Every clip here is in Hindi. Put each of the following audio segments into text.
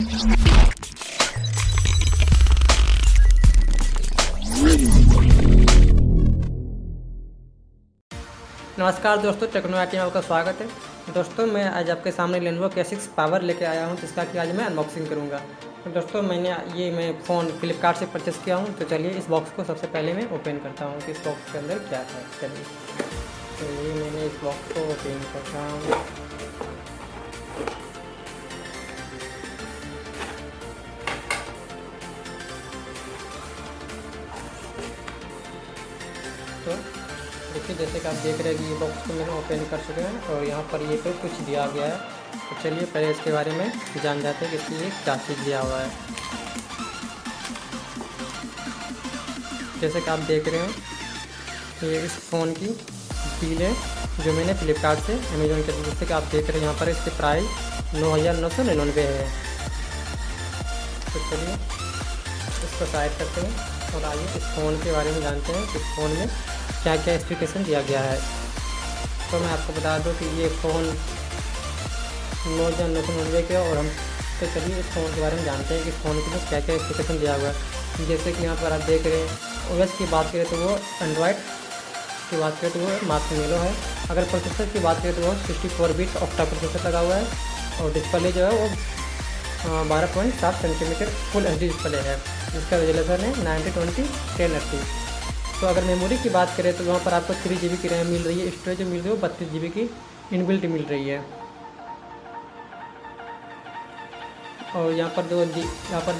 नमस्कार दोस्तों, टेक्नो आईटी में आपका स्वागत है। दोस्तों मैं आज आपके सामने लेनोवो K6 पावर लेके आया हूं, जिसका कि आज मैं अनबॉक्सिंग करूंगा। तो दोस्तों मैं फ़ोन फ्लिपकार्ट से परचेस किया हूं। तो चलिए इस बॉक्स को सबसे पहले मैं ओपन करता हूं कि इस बॉक्स के अंदर क्या है। चलिए तो ये मैंने इस बॉक्स को ओपन कर रहा हूँ। तो देखिए, जैसे कि आप देख रहे हैं कि ये बॉक्स को मैंने ओपन कर चुके हैं और यहाँ पर ये तो कुछ दिया गया है। तो चलिए पहले इसके बारे में जान जाते हैं कि इसकी ये क्या चीज़ दिया हुआ है। जैसे कि आप देख रहे हैं ये इस फ़ोन की डील है जो मैंने फ्लिपकार्ट से अमेज़ॉन के, जैसे कि आप देख रहे हैं यहाँ पर इसकी प्राइस 9,999 है। तो चलिए इसको साइड करते हैं और आइए इस फ़ोन के बारे में जानते हैं कि इस फ़ोन में क्या क्या स्पेसिफिकेशन दिया गया है। तो मैं आपको बता दूं कि ये फ़ोन 9,999 के और हम तो चलिए इस फ़ोन के बारे में जानते हैं कि इस फ़ोन के लिए क्या क्या स्पेसिफिकेशन दिया हुआ है। जैसे कि यहाँ पर आप देख रहे हैं ओएस की बात करें तो वो एंड्रॉयड की बात करें तो वो मार्शमैलो है। अगर प्रोसेसर की बात करें तो वो 64 बिट ऑक्टा प्रोसेसर लगा हुआ है और डिस्प्ले जो है वो 12.7 सेंटीमीटर फुल HD डिस्प्ले है, जिसका रेजोल्यूशन है 1920x1080। तो अगर मेमोरी की बात करें तो वहाँ पर आपको 3 GB की रैम मिल रही है, स्टोरेज मिल रही है 32 GB की इनबिल्ट मिल रही है। और यहाँ पर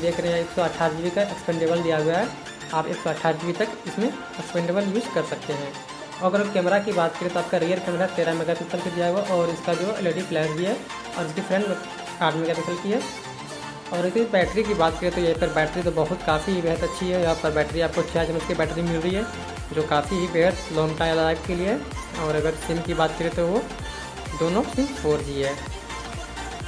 देख रहे हैं 128 GB का एक्सपेंडेबल दिया हुआ है। आप 128 GB तक इसमें एक्सपेंडेबल यूज़ कर सकते हैं। अगर कैमरा की बात करें तो आपका रियर कैमरा 13 मेगापिक्सल का दिया हुआ और इसका जो LED फ्लैश भी है और इसकी फ्रंट 8 मेगापिक्सल की है। और इसकी बैटरी की बात करें तो यहाँ पर बैटरी तो बहुत बेहद अच्छी है। यहाँ पर बैटरी आपको 6 एमएच की बैटरी मिल रही है जो काफ़ी ही बेहद लॉन्ग टाइम लाइफ के लिए है। और अगर सिम की बात करें तो वो दोनों सिम 4G है।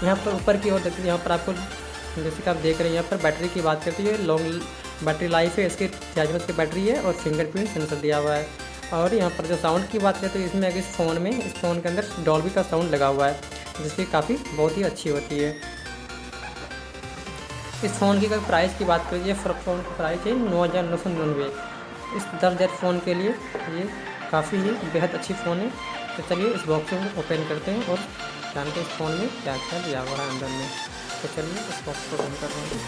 यहाँ पर ऊपर की ओर देखिए, यहाँ पर आपको जैसे कि आप देख रहे हैं यहाँ पर बैटरी की बात करते हैं लॉन्ग बैटरी लाइफ है, इसकी 6 एमएच की बैटरी है और फिंगरप्रिंट सेंसर दिया हुआ है। और यहाँ पर जो साउंड की बात करें तो इसमें इस फ़ोन के अंदर डॉल्बी का साउंड लगा हुआ है, जिसकी बहुत ही अच्छी होती है। इस फ़ोन की अगर प्राइस की बात करिए, फ़ोन की प्राइस है 9,999। इस 10,000 फ़ोन के लिए ये काफ़ी ही बेहद अच्छी फ़ोन है। तो चलिए इस बॉक्स को ओपन करते हैं और जानते हैं इस फ़ोन में क्या क्या दिया हुआ है अंदर में। तो चलिए इस बॉक्स को ओपन कर रहे हैं।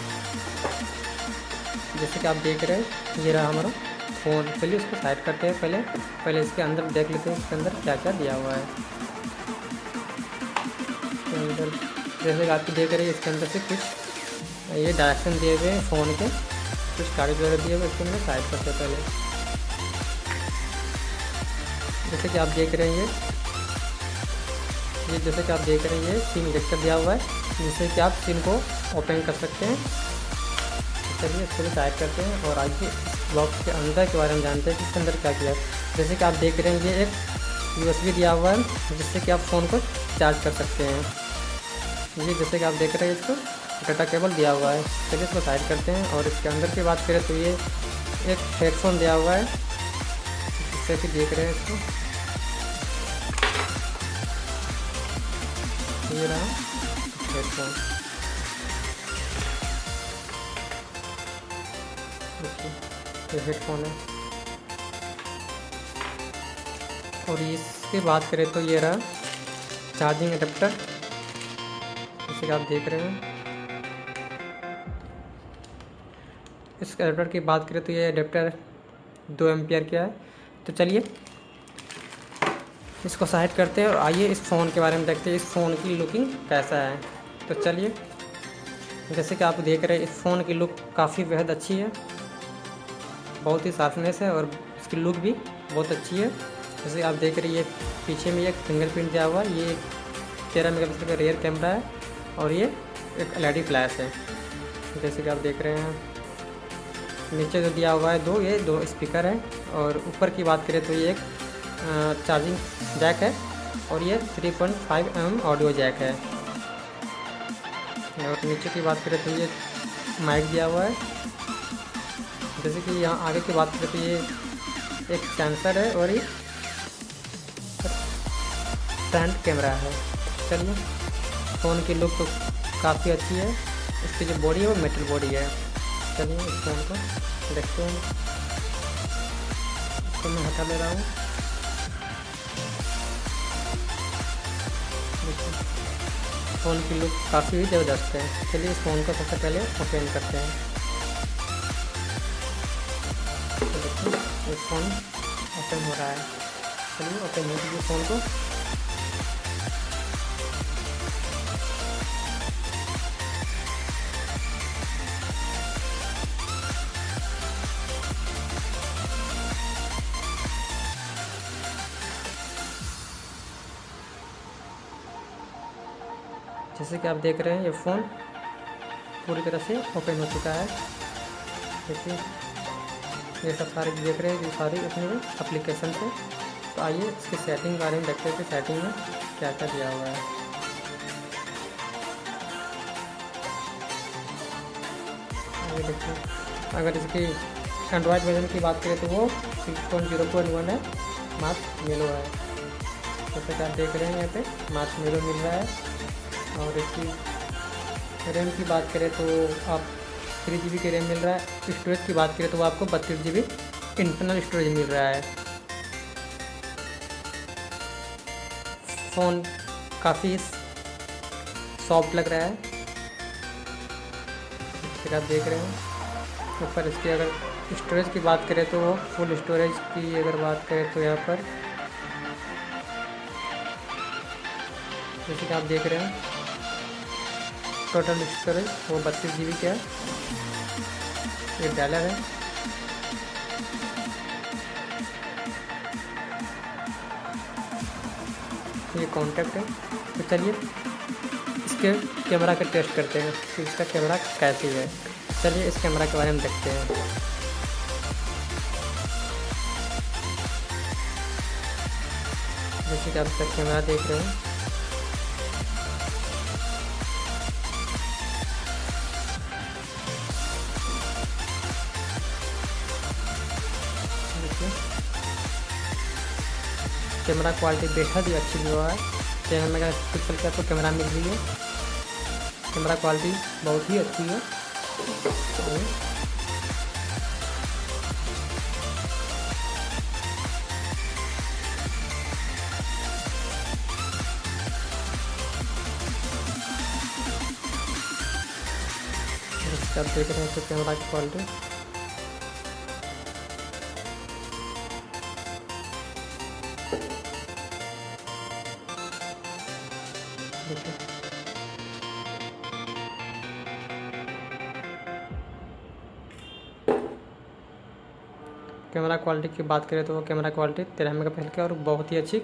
जैसे कि आप देख रहे हैं ये रहा हमारा फ़ोन। चलिए इसको साइड करते हैं। पहले इसके अंदर देख लेते हैं इसके अंदर क्या क्या दिया हुआ है। जैसे कि आप देख रहे हैं इसके अंदर से कुछ ये डायरेक्शन दिए हुए हैं फ़ोन के, कुछ कागज वगैरह दिए हुए, इसको मैं साइड करते हैं पहले। जैसे कि आप देख रहे हैं जैसे कि आप देख रहे हैं ये सिम इजेक्टर दिया हुआ है, जिससे कि आप सिम को ओपन कर सकते हैं। चलिए इसको भी साइड करते हैं और आगे इस बॉक्स के अंदर के बारे में जानते हैं कि इसके अंदर क्या किया है। जैसे कि आप देख रहे हैं ये एक USB दिया हुआ है, जिससे कि आप फ़ोन को चार्ज कर सकते हैं। ये जैसे कि आप देख रहे हैं इसको डाटा केबल दिया हुआ है। चलिए इसको साइड करते हैं और इसके अंदर की बात करें तो ये एक हेडफोन दिया हुआ है, जिससे कि देख रहे हैं इसको, ये रहा हेडफोन। ये हेडफोन है। और इसकी बात करें तो ये रहा चार्जिंग एडेप्टर, जैसे कि आप देख रहे हैं। इस एडेप्टर की बात करें तो ये एडेप्टर 2 एम्पियर का है। तो चलिए इसको साइड करते हैं और आइए इस फ़ोन के बारे में देखते हैं इस फ़ोन की लुकिंग कैसा है। तो चलिए जैसे कि आप देख रहे हैं इस फ़ोन की लुक काफ़ी बेहद अच्छी है, बहुत ही शार्पनेस है और इसकी लुक भी बहुत अच्छी है। जैसे आप देख रहे हैं पीछे में एक फिंगरप्रिंट दिया हुआ है, ये 13 मेगापिक्सल का रियर कैमरा है और ये एक LED फ्लैश है। जैसे कि आप देख रहे हैं नीचे जो दिया हुआ है दो स्पीकर हैं और ऊपर की बात करें तो ये एक चार्जिंग जैक है और ये 3.5 mm ऑडियो जैक है। और नीचे की बात करें तो ये माइक दिया हुआ है। जैसे कि यहाँ आगे की बात करें तो ये एक सेंसर है और ये फ्रंट कैमरा है। चलिए फ़ोन की लुक तो काफ़ी अच्छी है। इस इसकी जो बॉडी है वो मेटल बॉडी है। चलिए इस फ़ोन को देखते हैं। इसको मैं हटा ले रहा हूँ। फ़ोन की लुक काफ़ी ज़बरदस्त है। चलिए इस फ़ोन को सबसे पहले ओपन करते हैं। तो देखिए ये फ़ोन ओपन हो रहा है। चलिए ओपन हो दीजिए फ़ोन को। जैसे कि आप देख रहे हैं ये फ़ोन पूरी तरह से ओपन हो चुका है। देखिए ये सब सारे देख रहे हैं जो सारी अपने एप्लीकेशन से। तो आइए इसकी सेटिंग के बारे में देखते हैं कि सेटिंग में क्या क्या दिया हुआ है। ये देखिए अगर इसकी एंड्रॉयड वर्जन की बात करें तो वो 6.0.1 है, मार्च मेलो है। जैसे कि आप देख रहे हैं यहाँ पे मार्च मेलो मिल रहा है। और इसकी रैम की बात करें तो आप 3 GB की रैम मिल रहा है। स्टोरेज की बात करें तो वो आपको 32 GB इंटरनल स्टोरेज मिल रहा है। फ़ोन काफ़ी सॉफ्ट लग रहा है, जैसे आप देख रहे हैं। ऊपर इसकी अगर स्टोरेज की बात करें तो फुल स्टोरेज की अगर बात करें तो यहाँ पर जैसे कि आप देख रहे हैं टोटल स्टोरेज वो 32 GB का है। ये डॉलर है। ये कॉन्टैक्ट है। तो चलिए इसके कैमरा का टेस्ट करते हैं कि इसका कैमरा कैसी है। चलिए इस कैमरा के बारे में देखते हैं। जैसे कि आप इसका कैमरा देख रहे हैं। कैमरा क्वालिटी बेहद ही अच्छी हुआ है। 13 मेगापिक्सल की आपको कैमरा मिल रही है। कैमरा क्वालिटी बहुत ही अच्छी है। आप देख रहे हैं तो कैमरा की क्वालिटी देखिए। कैमरा क्वालिटी की बात करें तो वो कैमरा क्वालिटी 13 मेगापिक्सल की और बहुत ही अच्छी